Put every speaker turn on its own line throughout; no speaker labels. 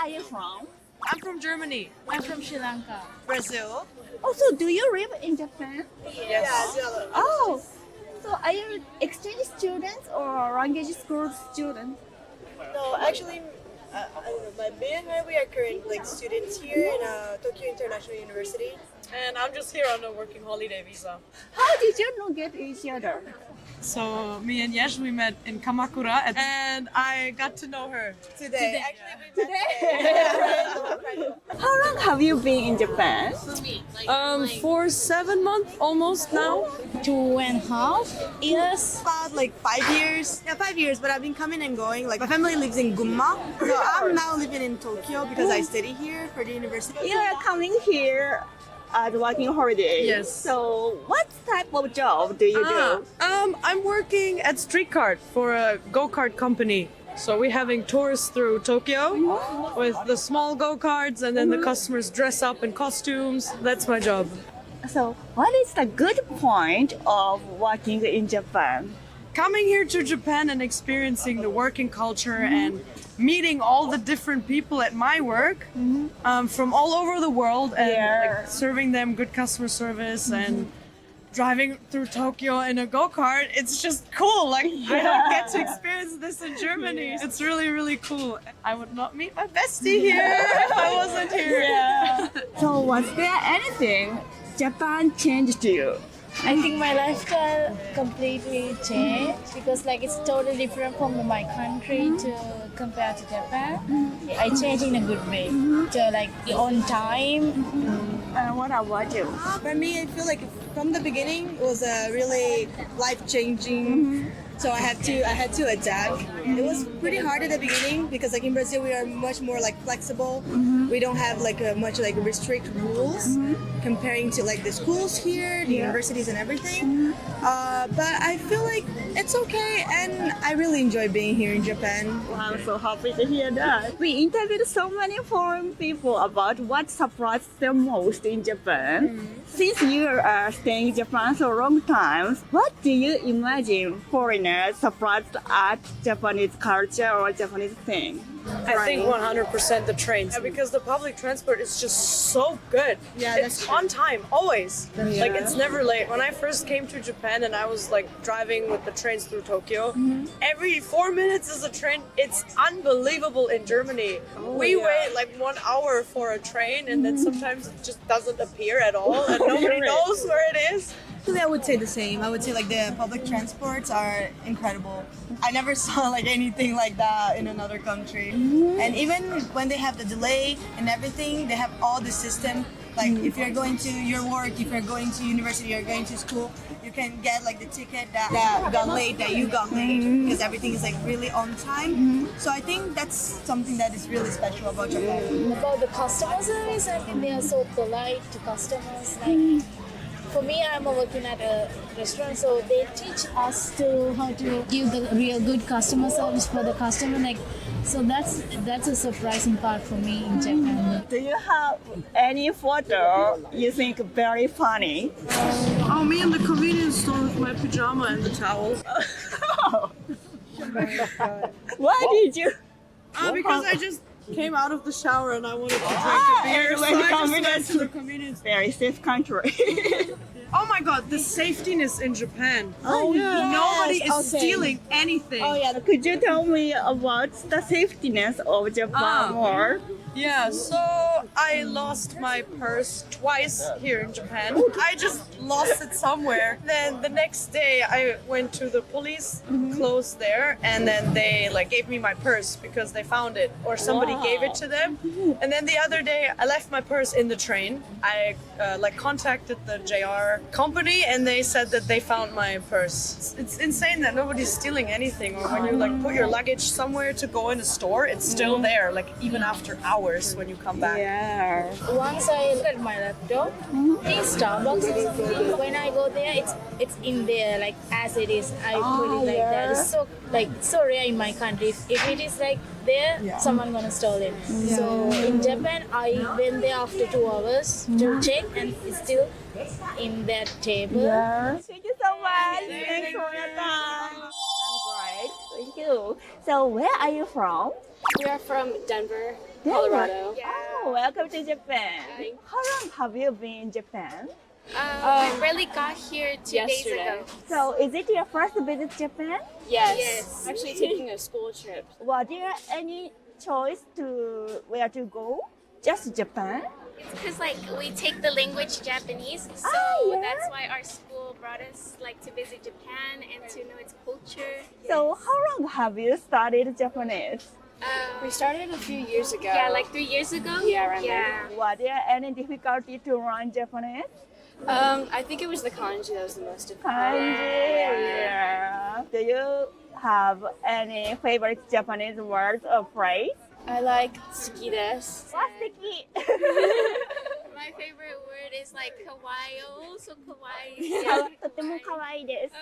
are you from?
I'm from Germany.
I'm from Sri Lanka.
Brazil.
Also, do you live in Japan?
Yes.
Oh, so are you exchange students or language school students?
No, actually, I don't know. Me and her, we are current students here in Tokyo International University.
And I'm just here on a working holiday visa.
How did you know get each other?
So me and Yesh, we met in Kamakura and I got to know her
Today. Actually, we met today.
How long have you been in Japan?
For 7 months almost now.
2.5 years.
About 5 years. Yeah, 5 years, but I've been coming and going. My family lives in Gunma. So I'm now living in Tokyo because I study here for the university.
You are coming here as working holiday.
Yes.
So what type of job do you do?
I'm working at street cart for a go-kart company. So we're having tours through Tokyo with the small go-karts and then the customers dress up in costumes. That's my job.
So what is the good point of working in Japan?
Coming here to Japan and experiencing the working culture and meeting all the different people at my work from all over the world and serving them good customer service and driving through Tokyo in a go-kart. It's just cool. I don't get to experience this in Germany. It's really, really cool. I would not meet my bestie here if I wasn't here.
So was there anything Japan changed you?
I think my lifestyle completely changed because it's totally different from my country to compare to Japan. I changed in a good way. So on time.
What about you?
For me, I feel from the beginning it was a really life-changing. So I had to adapt. It was pretty hard at the beginning because in Brazil we are much more flexible. We don't have much restrict rules comparing to the schools here, the universities and everything. But I feel it's okay and I really enjoy being here in Japan.
I'm so happy to hear that. We interviewed so many foreign people about what surprised them most in Japan. Since you are staying in Japan so long time, what do you imagine foreigners surprised at Japanese culture or Japanese thing?
I think 100% the trains because the public transport is just so good.
Yeah,
it's on time always. It's never late. When I first came to Japan and I was driving with the trains through Tokyo, every 4 minutes is a train. It's unbelievable in Germany. We wait 1 hour for a train and then sometimes it just doesn't appear at all and nobody knows where it is.
Actually, I would say the same. I would say the public transports are incredible. I never saw anything like that in another country. And even when they have the delay and everything, they have all the system. If you're going to your work, if you're going to university, you're going to school, you can get the ticket that got late, that you got late, because everything is really on time. So I think that's something that is really special about Japan.
About the customer service, I think they are so polite to customers. For me, I'm working at a restaurant, so they teach us how to give the real good customer service for the customer. So that's a surprising part for me in Japan.
Do you have any photo you think very funny?
Oh, me in the convenience store with my pajama and the towel.
Why did you?
Because I just came out of the shower and I wanted to drink a beer, so I just went to the convenience store.
Very safe country.
Oh my god, the safetiness in Japan.
Oh, yeah.
Nobody is stealing anything.
Oh yeah, could you tell me about the safetiness of Japan more?
Yeah, so I lost my purse twice here in Japan. I just lost it somewhere. Then the next day I went to the police close there and then they gave me my purse because they found it or somebody gave it to them. And then the other day I left my purse in the train. I contacted the JR company and they said that they found my purse. It's insane that nobody's stealing anything, or when you put your luggage somewhere to go in a store, it's still there even after hours when you come back.
Yeah.
Once I look at my laptop in Starbucks or something, when I go there, it's in there as it is. I put it that. It's so rare in my country. If it is there, someone gonna steal it. So in Japan, I went there after 2 hours to check, and it's still in that table.
Yeah. Thank you so much. Thanks for your time. I'm great. Thank you. you. So where are you from?
We are from Denver,
Denver.
Colorado.
Oh, welcome to Japan. How long have you been in Japan?
We really got here 2 days
Yesterday.
ago.
So is it your first visit to Japan?
Yes. Actually taking a school trip.
Was there any choice to where to go? Just Japan?
It's because like we take the language Japanese, so
yeah?
that's why our school brought us like to visit Japan and to know its culture.
So how long have you studied Japanese?
We started a few years ago.
Yeah, like 3 years ago.
Yeah, around
yeah.
Was there any difficulty to learn Japanese?
I think it was the kanji that was the most difficult.
Kanji, yeah. Do you have any favorite Japanese words or phrase?
I like tsuki desu.
What's
My favorite word is like kawaii. So kawaii.
とても可愛いです。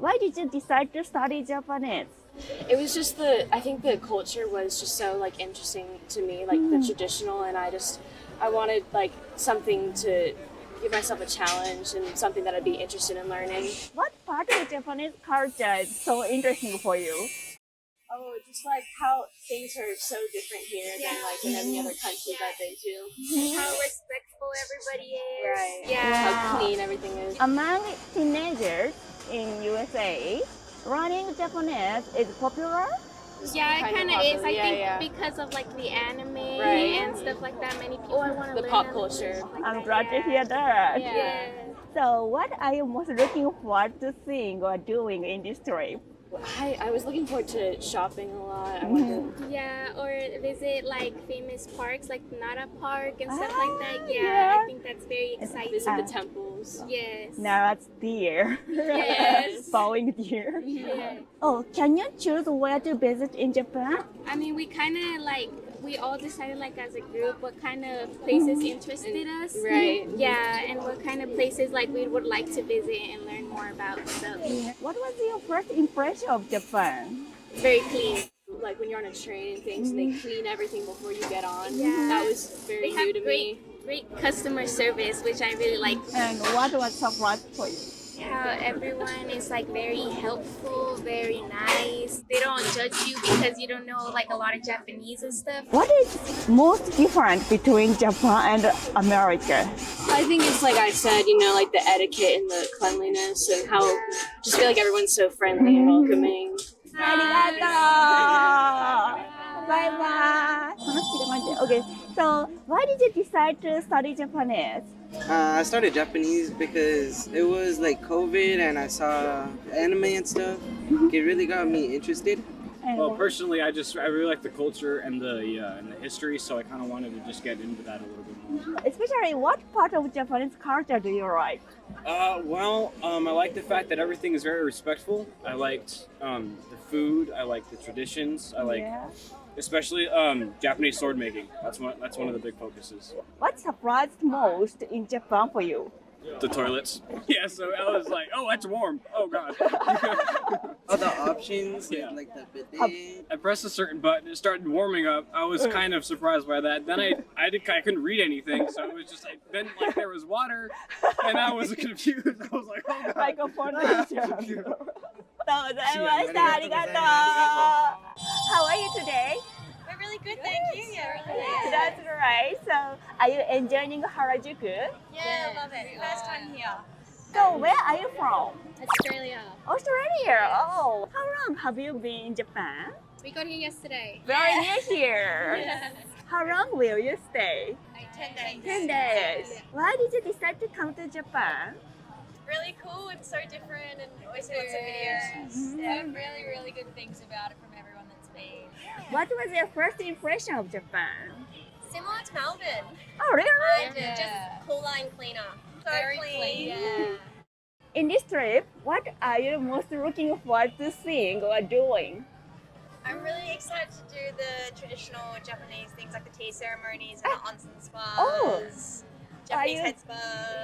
Why did you decide to study Japanese?
It was just I think the culture was just so like interesting to me, like the traditional, and I wanted like something to give myself a challenge and something that I'd be interested in learning.
What part of Japanese culture is so interesting for you?
Oh, just like how things are so different here than like in any other country that they do.
How respectful everybody is.
Right.
Yeah.
How clean everything is.
Among teenagers in USA, learning Japanese is popular.
Yeah, it
Kind
kind
of
of is. I
popular,
think
yeah.
because of like the anime
Right.
and stuff like that. Many people want to
The
learn
pop
them.
culture.
I'm glad to hear that.
Yeah.
So, what are you most looking forward to seeing or doing in this trip?
I was looking forward to shopping a lot. I wanted to
Yeah, or visit like famous parks like Nara Park and stuff like that.
yeah.
Yeah, I think that's very exciting.
visit the temples.
Yes.
Now it's deer.
Yes.
Bowing deer.
Yeah.
Oh, can you choose where to visit in Japan?
I mean, we kind of like we all decided like as a group what kind of places interested us.
Right.
Yeah, and what kind of places like we would like to visit and learn more about. So
What was your first impression of Japan?
very clean.
Like when you're on a train and things, they clean everything before you get on.
Yeah.
That was very
They have
new to me.
great customer service, which I really like.
And what was surprised for you?
How everyone is like very helpful, very nice. They don't judge you because you don't know like a lot of Japanese and stuff.
What is most different between Japan and America?
I think it's like I said, like the etiquette and the cleanliness and how just feel like everyone's so friendly and welcoming.
ありがとう。バイバイ。楽しくてマジで。Okay, so why did you decide to study Japanese?
I started Japanese because it was like COVID and I saw anime and stuff. It really got me interested.
And
Well, personally, I really like the culture and the history, so I kind of wanted to just get into that a little bit more.
especially what part of Japanese culture do you like?
I like the fact that everything is very respectful. I liked the food. I like the traditions. I like,
Yeah.
especially Japanese sword making. That's one of the big focuses.
What surprised most in Japan for you?
The toilets. Yeah, so I was like, oh, that's warm. Oh god.
All the options,
Yeah.
like the bidet.
I pressed a certain button, it started warming up. I was kind of surprised by that. Then I couldn't read anything, so it was just like then like there was water, and I was confused. I was like, oh god.
マイクロフォンの話ありがとうございました。ありがとう。How are you today?
We're really good, thank you. Yeah,
That's right. So, are you enjoying Harajuku?
yeah, love it. First time here.
So, where are you from?
Australia.
Australia. Oh, how long have you been in Japan?
We got here yesterday.
Very near here. How long will you stay?
Like 10 days.
10 days. Why did you decide to come to Japan?
Really cool. It's so different and always see lots of videos.
I've heard really, really good things about it from everyone that's been.
What was your first impression of Japan?
Similar to Melbourne.
Oh, really?
Just cooler and cleaner.
So
Very
clean.
Yeah.
In this trip, what are you most looking forward to seeing or doing?
I'm really excited to do the traditional Japanese things like the tea ceremonies and the onsen spas.
Oh.
Japanese
Are you-
head spas.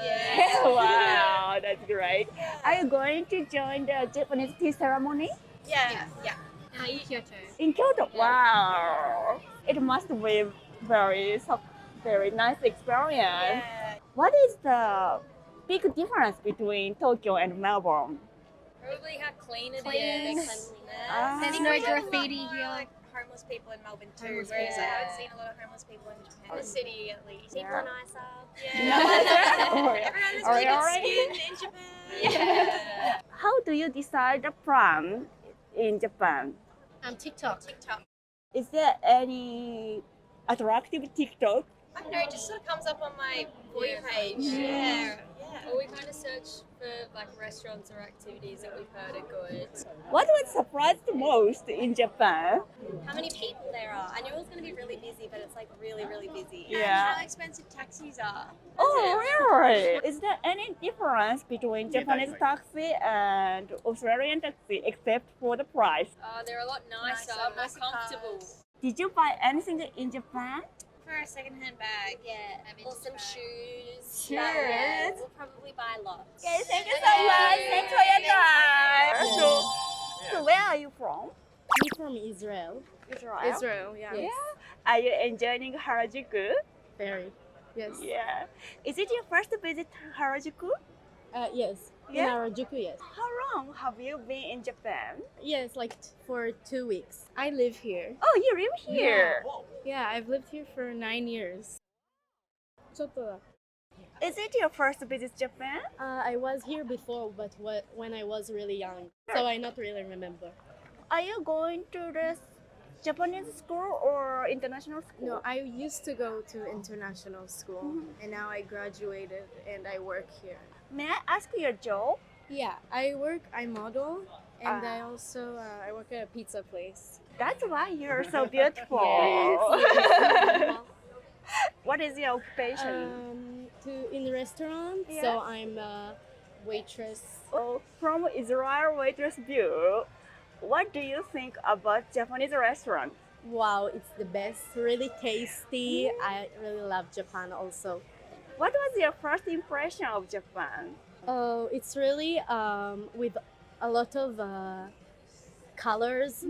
Yeah. Wow, that's great. Are you going to join the Japanese tea ceremony
Yeah. Yeah.
Kyoto.
in Kyoto? Wow, it must be very nice experience.
Yeah.
What is the big difference between Tokyo and Melbourne?
Probably how clean it
Clean.
is, cleanliness.
There's
And
no
we have a lot
graffiti
more,
here.
like homeless people in Melbourne too,
Homeless
whereas
people.
I haven't seen a lot of homeless people in Japan. The city at least.
Yeah.
People are nicer.
Yeah.
Everyone has
Alright,
really good
alright.
skin in Japan. Yeah.
How do you decide the plan in Japan?
TikTok.
TikTok.
Is there any attractive TikTok?
I don't know, it just sort of comes up on my For You page. Yeah.
Or we kind of search for like restaurants or activities that we've heard are good.
What was surprised most in Japan?
How many people there are. I knew it was going to be really busy, but it's like really, really busy.
Yeah.
And how expensive taxis are.
Oh, really? Is there any difference between Japanese taxi and Australian taxi except for the price?
They're a lot nicer, more
nicer
comfortable.
cars.
Did you buy anything in Japan?
For a second-hand bag, yeah.
Or some shoes.
Yeah, we'll probably buy lots.
Okay, thank you so much. Thanks for your time. So where are you from?
Me from Israel.
Israel.
Yeah.
Yeah. Are you enjoying Harajuku?
Very. Yes.
Yeah. Is it your first visit to Harajuku?
Yes.
Yeah?
In Harajuku, yes.
How long have you been in Japan?
Yes, like for 2 weeks. I live here.
Oh, you live here.
Yeah, I've lived here for 9 years. ちょっとだ。
Is it your first visit Japan?
I was here before, but when I was really young, so I not really remember.
Are you going to the Japanese school or international school?
No, I used to go to international school, and now I graduated and I work here.
May I ask your job?
Yeah, I model, and I also I work at a pizza place.
That's why you're so beautiful. What is your occupation?
In the restaurant,
Yeah.
so I'm a waitress.
Oh, from Israel waitress view, what do you think about Japanese restaurant?
Wow, it's the best, really tasty. I really love Japan also.
What was your first impression of Japan?
Oh, it's really with a lot of colors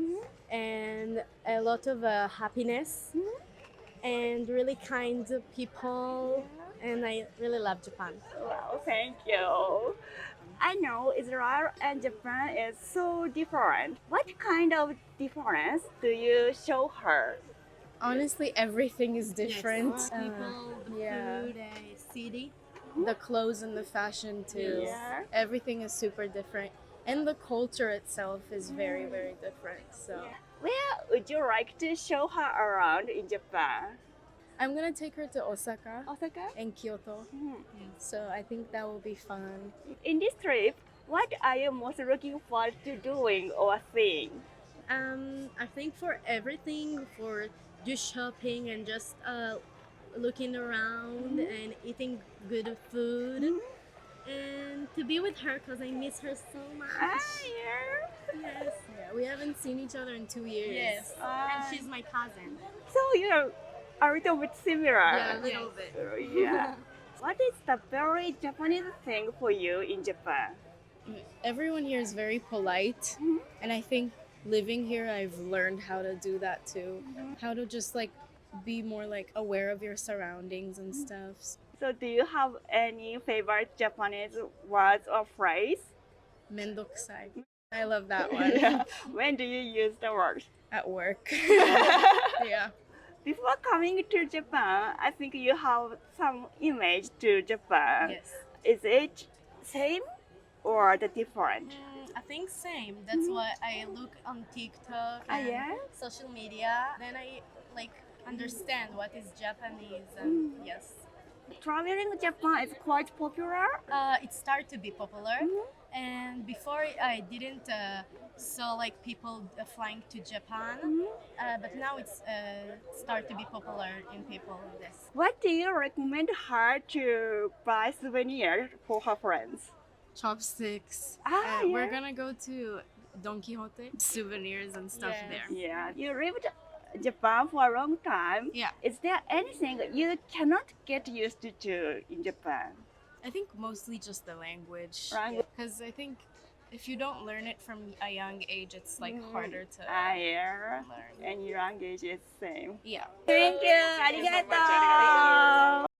and a lot of happiness and really kind people, and I really love Japan.
Wow, thank you. I know Israel and Japan is so different. What kind of difference do you show her?
Honestly, everything is different.
People, the food, city.
The clothes and the fashion too.
Yeah.
Everything is super different, and the culture itself is very, very different. So
Where would you like to show her around in Japan?
I'm gonna take her to Osaka
Osaka?
and Kyoto. So I think that will be fun.
In this trip, what are you most looking forward to doing or seeing?
I think for everything, for just shopping and just looking around and eating good food, and to be with her because I miss her so much. Yes,
Yeah, we haven't seen each other in 2 years.
yes, and she's my cousin.
So you're a little bit similar.
Yeah, a little bit.
Yeah. What is the very Japanese thing for you in Japan?
Everyone here is very polite, and I think living here I've learned how to do that too. How to just like be more like aware of your surroundings and stuff.
So do you have any favorite Japanese words or phrase?
Mendokusai. I love that one.
Yeah. When do you use the word?
At work. Yeah.
Before coming to Japan, I think you have some image to Japan.
Yes.
Is it same or the different?
I think same. That's why I look on TikTok and
yeah?
social media. Then I like understand what is Japanese. And yes,
Traveling Japan is quite popular.
it started to be popular. And before I didn't saw like people flying to Japan, but now it's start to be popular in people. Yes.
What do you recommend her to buy souvenirs for her friends?
Chopsticks.
Ah,
We're
yeah.
gonna go to Don Quixote, souvenirs and stuff
Yes.
there.
Yeah, you lived Japan for a long time.
Yeah.
Is there anything you cannot get used to in Japan?
I think mostly just the language.
Language.
Because I think if you don't learn it from a young age, it's like harder to
Yeah.
learn.
And your language is same.
Yeah.
Thank you. ありがとう。